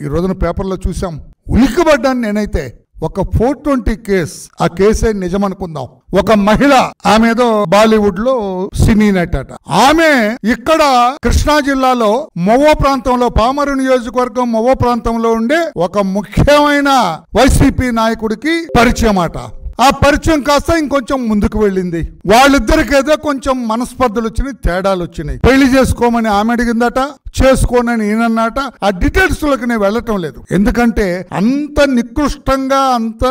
ఈ రోజున పేపర్లో చూసాం. ఉలిక్కిపడ్డాను నేనైతే. ఒక 420 కేసు, ఆ కేసే నిజం అనుకుందాం. ఒక మహిళ, ఆమె ఏదో బాలీవుడ్ లో సినీ నటి అట. ఆమె ఇక్కడ కృష్ణా జిల్లాలో మొవ్వ ప్రాంతంలో, పామరు నియోజకవర్గం మొవ్వ ప్రాంతంలో ఉండే ఒక ముఖ్యమైన వైసీపీ నాయకుడికి పరిచయం అట. ఆ పరిచయం కాస్త ఇంకొంచెం ముందుకు వెళ్ళింది. వాళ్ళిద్దరికి ఏదో కొంచెం మనస్పర్ధలు వచ్చినాయి, తేడాలు వచ్చినాయి. పెళ్లి చేసుకోమని ఆమె అడిగిందట, చేసుకోనని ఈయనన్నట. ఆ డీటెయిల్స్ లోకి నేను వెళ్ళటం లేదు, ఎందుకంటే అంత నికృష్టంగా అంత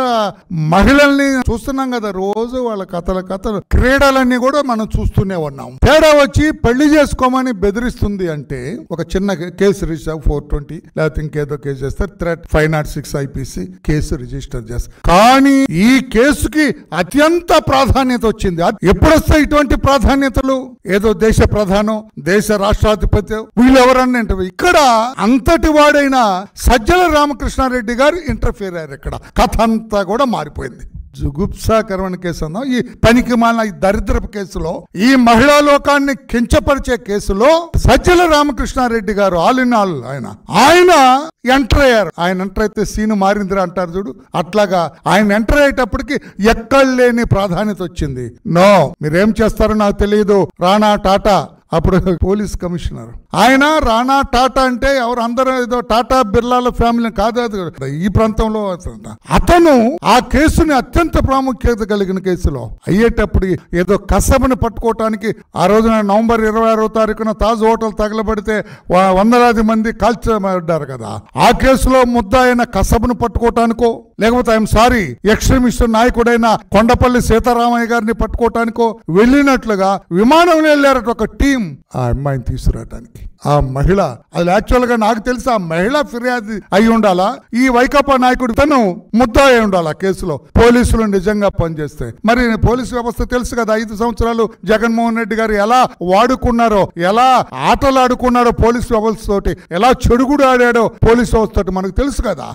మహిళల్ని చూస్తున్నాం కదా రోజు. వాళ్ళ కథలు క్రీడలన్నీ కూడా మనం చూస్తూనే ఉన్నాం. తేడా వచ్చి పెళ్లి చేసుకోమని బెదిరిస్తుంది అంటే ఒక చిన్న కేసు రిజిస్టర్ 420 లేకపోతే ఇంకేదో కేసు చేస్తారు. థ్రెట్ 506 IPC కేసు రిజిస్టర్ చేస్తారు. కానీ ఈ కేసుకి అత్యంత ప్రాధాన్యత వచ్చింది. ఎప్పుడు వస్తాయి ఇటువంటి ప్రాధాన్యతలు? ఏదో దేశ ప్రధానం, దేశ రాష్ట్రాధిపతి, వీళ్ళెవరన్నా ఇక్కడ అంతటి వాడైన సజ్జల రామకృష్ణారెడ్డి గారు ఇంటర్ఫియర్ అయ్యారు. ఇక్కడ కథ అంతా కూడా మారిపోయింది. జుగుప్సాకరమైన కేసు అన్నాం. ఈ పనికి మాలిన ఈ దరిద్రపు కేసులో, ఈ మహిళా లోకాన్ని కించపరిచే కేసులో సజ్జల రామకృష్ణారెడ్డి గారు ఆల్ ఇన్ ఆల్ ఆయన ఎంటర్ అయ్యారు. ఆయన ఎంటర్ అయితే సీను మారిందిరా అంటారు చూడు, అట్లాగా ఆయన ఎంటర్ అయ్యేటప్పటికి ఎక్కడ లేని ప్రాధాన్యత వచ్చింది. నో, మీరేం చేస్తారో నాకు తెలియదు. రాణా టాటా అప్పుడు పోలీస్ కమిషనర్, ఆయన రాణా టాటా అంటే ఎవరు, అందరూ ఏదో టాటా బిర్లాల ఫ్యామిలీ కాదు, ఈ ప్రాంతంలో అతను ఆ కేసుని అత్యంత ప్రాముఖ్యత కలిగిన కేసులో అయ్యేటప్పుడు ఏదో కసబని పట్టుకోవటానికి ఆ రోజున నవంబర్ 26వ తారీఖున తాజ్ హోటల్ తగలబడితే వందలాది మంది కాల్చబడ్డారు కదా. ఆ కేసులో ముద్దాయిన కసబను పట్టుకోవటానికో, లేకపోతే ఐఎమ్ సారీ ఎక్స్ట్రీమిస్ట్ నాయకుడైన కొండపల్లి సీతారామయ్య గారిని పట్టుకోవటానికో వెళ్ళినట్లుగా విమానంలో వెళ్ళారట ఒక టీం ఆ అమ్మాయిని తీసుకురావడానికి. ఆ మహిళ, అది యాక్చువల్ గా నాకు తెలిసి ఆ మహిళ ఫిర్యాదు అయి ఉండాలా, ఈ వైకాపా నాయకుడు తను ముద్దా అయి ఉండాలా కేసులో. పోలీసులు నిజంగా పనిచేస్తే మరి పోలీసు వ్యవస్థ తెలుసు కదా, 5 సంవత్సరాలు జగన్మోహన్ రెడ్డి గారు ఎలా వాడుకున్నారో, ఎలా ఆటలు ఆడుకున్నారో పోలీసు వ్యవస్థ తోటి, ఎలా చెడుగుడు ఆడాడో పోలీసు వ్యవస్థ తోటి మనకు తెలుసు కదా.